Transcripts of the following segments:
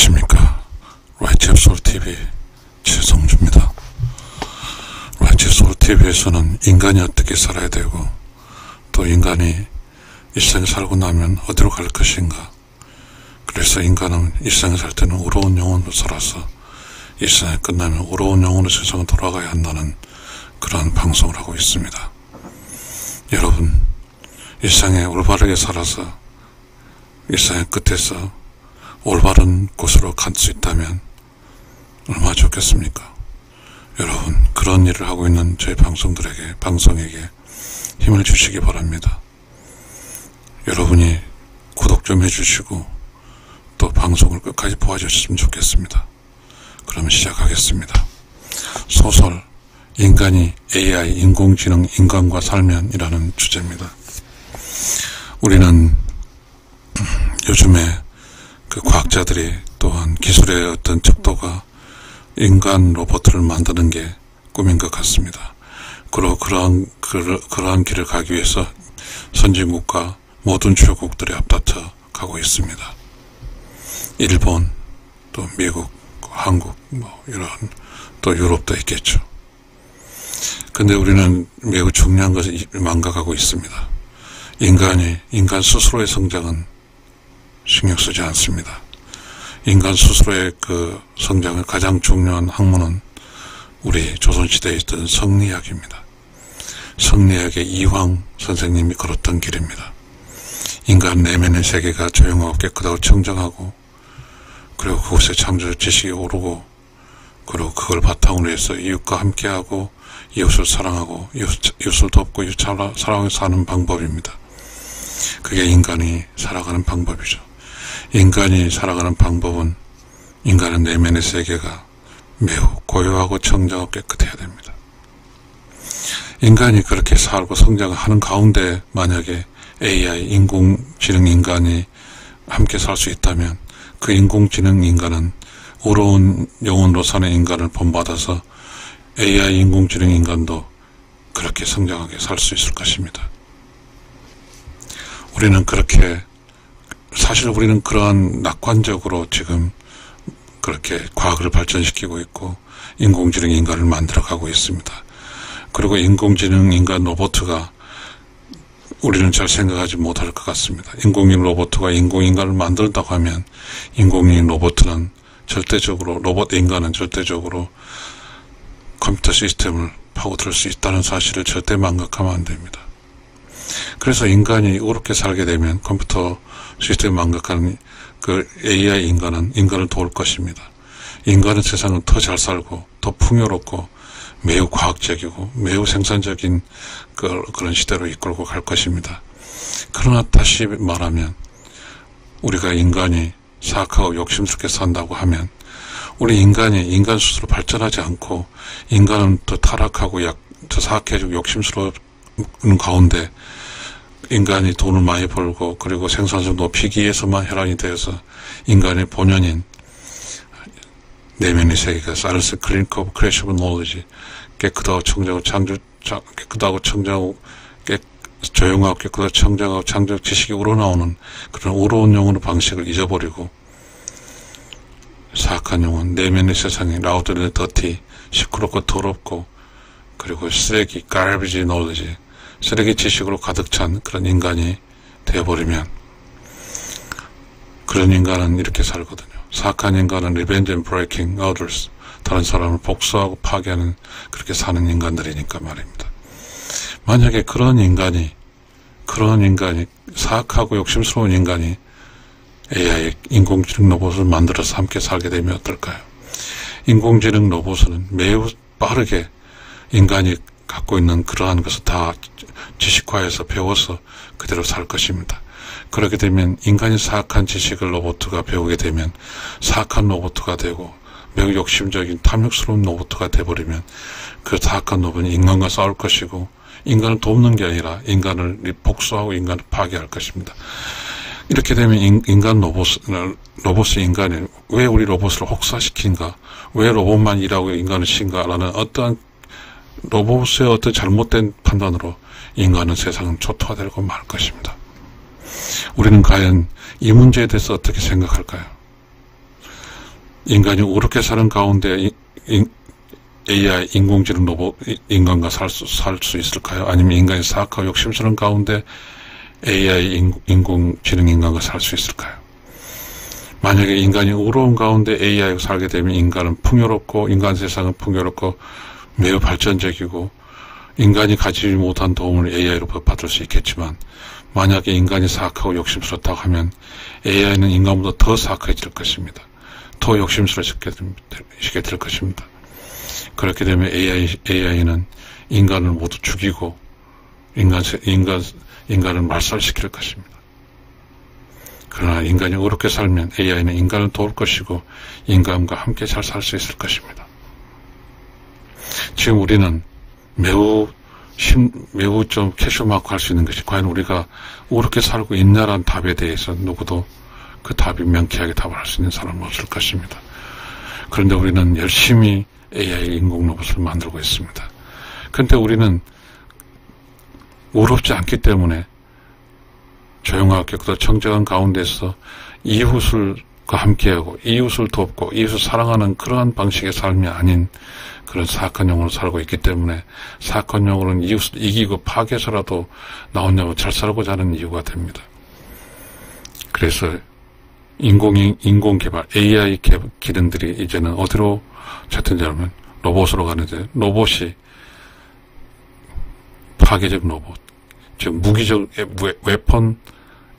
안녕하십니까. 라이트 소울 TV 최성주입니다. 라이트 소울 TV에서는 인간이 어떻게 살아야 되고 또 인간이 일생을 살고 나면 어디로 갈 것인가, 그래서 인간은 일생을 살 때는 의로운 영혼으로 살아서 일생이 끝나면 의로운 영혼으로 세상을 돌아가야 한다는 그러한 방송을 하고 있습니다. 여러분, 일생에 올바르게 살아서 일생의 끝에서 올바른 곳으로 갈 수 있다면 얼마나 좋겠습니까? 여러분, 그런 일을 하고 있는 저희 방송에게 힘을 주시기 바랍니다. 여러분이 구독 좀 해주시고 또 방송을 끝까지 보아주셨으면 좋겠습니다. 그러면 시작하겠습니다. 소설 인간이 AI, 인공지능, 인간과 살면이라는 주제입니다. 우리는 요즘에 그 과학자들이 또한 기술의 어떤 척도가 인간 로봇을 만드는 게 꿈인 것 같습니다. 그리고 그러한 길을 가기 위해서 선진국과 모든 주요국들이 앞다퉈 가고 있습니다. 일본, 또 미국, 한국, 이런, 또 유럽도 있겠죠. 근데 우리는 매우 중요한 것을 망각하고 있습니다. 인간 스스로의 성장은 신경 쓰지 않습니다. 인간 스스로의 그 성장을 가장 중요한 학문은 우리 조선시대에 있던 성리학입니다. 성리학의 이황 선생님이 걸었던 길입니다. 인간 내면의 세계가 조용하고 깨끗하고 청정하고, 그리고 그곳에 창조 지식이 오르고, 그리고 그걸 바탕으로 해서 이웃과 함께하고 이웃을 사랑하고 이웃을 돕고 이웃을 사랑하며 사는 방법입니다. 그게 인간이 살아가는 방법이죠. 인간이 살아가는 방법은 인간의 내면의 세계가 매우 고요하고 청정하고 깨끗해야 됩니다. 인간이 그렇게 살고 성장하는 가운데 만약에 AI, 인공지능 인간이 함께 살 수 있다면 그 인공지능 인간은 의로운 영혼으로 사는 인간을 본받아서 AI, 인공지능 인간도 그렇게 성장하게 살 수 있을 것입니다. 사실 우리는 그러한 낙관적으로 지금 그렇게 과학을 발전시키고 있고 인공지능 인간을 만들어가고 있습니다. 그리고 인공지능 인간 로봇가 우리는 잘 생각하지 못할 것 같습니다. 인공지능 로봇가 인공인간을 만든다고 하면 인공지능 로봇은 절대적으로, 로봇 인간은 절대적으로 컴퓨터 시스템을 파고들 수 있다는 사실을 절대 망각하면 안 됩니다. 그래서 인간이 의롭게 살게 되면 컴퓨터 시스템을 망각하는 그 AI 인간은 인간을 도울 것입니다. 인간은 세상을 더 잘 살고 더 풍요롭고 매우 과학적이고 매우 생산적인 그런 시대로 이끌고 갈 것입니다. 그러나 다시 말하면 우리가 인간이 사악하고 욕심스럽게 산다고 하면 우리 인간 스스로 발전하지 않고 인간은 더 타락하고 더 사악해지고 욕심스러운 가운데 인간이 돈을 많이 벌고 그리고 생산성 높이기 위해서만 혈안이 되어서 인간의 본연인 내면의 세계가 사이런스 클리니커 크래시 오브 노리지, 깨끗하고 청정하고 조용하고 깨끗하고 청정하고 창조 지식이 우러나오는 그런 우러운 영혼의 방식을 잊어버리고 사악한 영혼, 내면의 세상에 라우드리 더티, 시끄럽고 더럽고 그리고 쓰레기, garbage knowledge, 쓰레기 지식으로 가득 찬 그런 인간이 되어버리면 그런 인간은 이렇게 살거든요. 사악한 인간은 revenge and breaking others, 다른 사람을 복수하고 파괴하는 그렇게 사는 인간들이니까 말입니다. 만약에 그런 인간이 사악하고 욕심스러운 인간이 AI, 인공지능 로봇을 만들어서 함께 살게 되면 어떨까요? 인공지능 로봇은 매우 빠르게 인간이 갖고 있는 그러한 것을 다 지식화해서 배워서 그대로 살 것입니다. 그렇게 되면 인간이 사악한 지식을 로봇가 배우게 되면 사악한 로봇가 되고 매우 욕심적인 탐욕스러운 로봇가 되어버리면 그 사악한 로봇은 인간과 싸울 것이고 인간을 돕는 게 아니라 인간을 복수하고 인간을 파괴할 것입니다. 이렇게 되면 로봇의 인간이 왜 우리 로봇을 혹사시킨가, 왜 로봇만 일하고 인간을 신가라는 어떠한 로봇의 어떤 잘못된 판단으로 인간은 세상은 초토화되고 말 것입니다. 우리는 과연 이 문제에 대해서 어떻게 생각할까요? 인간이 우습게 사는 가운데 AI 인공지능 로봇 인간과 살 수 있을까요? 아니면 인간이 사악하고 욕심스러운 가운데 AI 인공지능 인간과 살 수 있을까요? 만약에 인간이 우로운 가운데 AI가 살게 되면 인간은 풍요롭고 인간 세상은 풍요롭고 매우 발전적이고 인간이 가지지 못한 도움을 AI로 받을 수 있겠지만 만약에 인간이 사악하고 욕심스럽다고 하면 AI는 인간보다 더 사악해질 것입니다. 더 욕심스러워지게 될 것입니다. 그렇게 되면 AI는 인간을 모두 죽이고 인간을 말살시킬 것입니다. 그러나 인간이 어렵게 살면 AI는 인간을 도울 것이고 인간과 함께 잘 살 수 있을 것입니다. 지금 우리는 매우 좀 캐쇼마크 할 수 있는 것이 과연 우리가 어렵게 살고 있냐라는 답에 대해서 누구도 그 답이 명쾌하게 답을 할 수 있는 사람은 없을 것입니다. 그런데 우리는 열심히 AI 인공 로봇을 만들고 있습니다. 그런데 우리는 어렵지 않기 때문에 조용하게 그 청정한 가운데서 이웃과 함께하고 이웃을 돕고 이웃을 사랑하는 그러한 방식의 삶이 아닌 그런 사악한 영으로 살고 있기 때문에 사악한 영으로는 이웃을 이기고 파괴해서라도 나 혼자 잘 살고자 하는 이유가 됩니다. 그래서 인공개발 AI 기능들이 이제는 어디로 찾든지 로봇으로 가는데 로봇이 파괴적 로봇, 즉 무기적 웨폰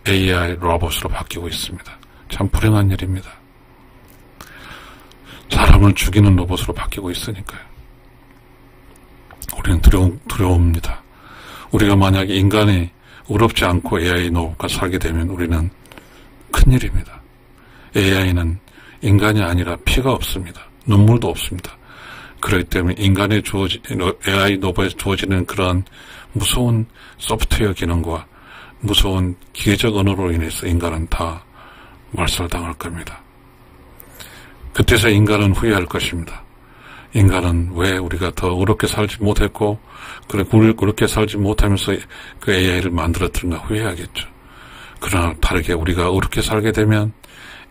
AI 로봇으로 바뀌고 있습니다. 참 불행한 일입니다. 사람을 죽이는 로봇으로 바뀌고 있으니까요. 우리는 두려웁니다. 우리가 만약에 인간이 어렵지 않고 AI 로봇과 살게 되면 우리는 큰일입니다. AI는 인간이 아니라 피가 없습니다. 눈물도 없습니다. 그렇기 때문에 AI 로봇에 주어지는 그러한 무서운 소프트웨어 기능과 무서운 기계적 언어로 인해서 인간은 다 말살당할 겁니다. 그때서 인간은 후회할 것입니다. 인간은 왜 우리가 더 어렵게 살지 못했고 그렇게 살지 못하면서 그 AI를 만들었던가 후회하겠죠. 그러나 다르게 우리가 어렵게 살게 되면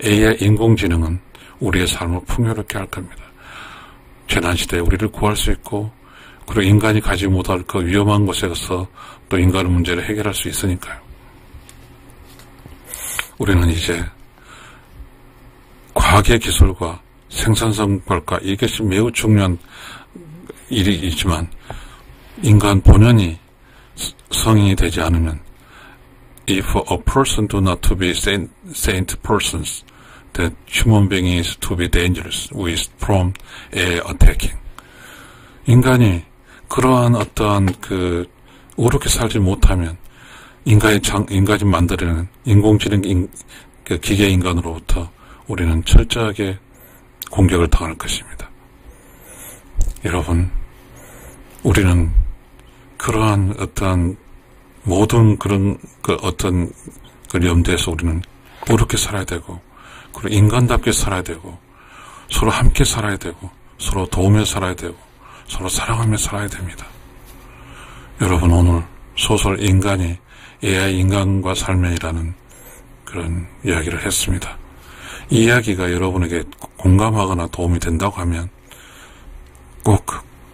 AI 인공지능은 우리의 삶을 풍요롭게 할 겁니다. 재난시대에 우리를 구할 수 있고 그리고 인간이 가지 못할 그 위험한 곳에서 또 인간의 문제를 해결할 수 있으니까요. 우리는 이제 과학의 기술과 생산성 발과 이것이 매우 중요한 일이지만 인간 본연이 성인이 되지 않으면 If a person do not to be saint persons, that human being is to be dangerous with from AI attacking. 인간이 그러한 어떠한 어렵게 살지 못하면 인간이 만들어내는 인공지능 기계 인간으로부터 우리는 철저하게 공격을 당할 것입니다. 여러분, 우리는 그러한 어떠한 모든 그런 어떤 염두에서 우리는 어렵게 살아야 되고, 그리고 인간답게 살아야 되고, 서로 함께 살아야 되고, 서로 도우며 살아야 되고, 서로 사랑하며 살아야 됩니다. 여러분, 오늘 소설 인간이 AI 인간과 삶이라는 그런 이야기를 했습니다. 이 이야기가 여러분에게 공감하거나 도움이 된다고 하면 꼭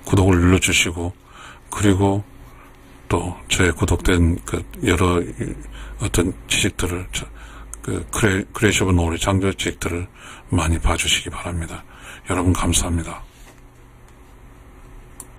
구독을 눌러주시고, 그리고 또 저의 구독된 여러 어떤 지식들을 크리에이티브 노래 창조 지식들을 많이 봐주시기 바랍니다. 여러분 감사합니다.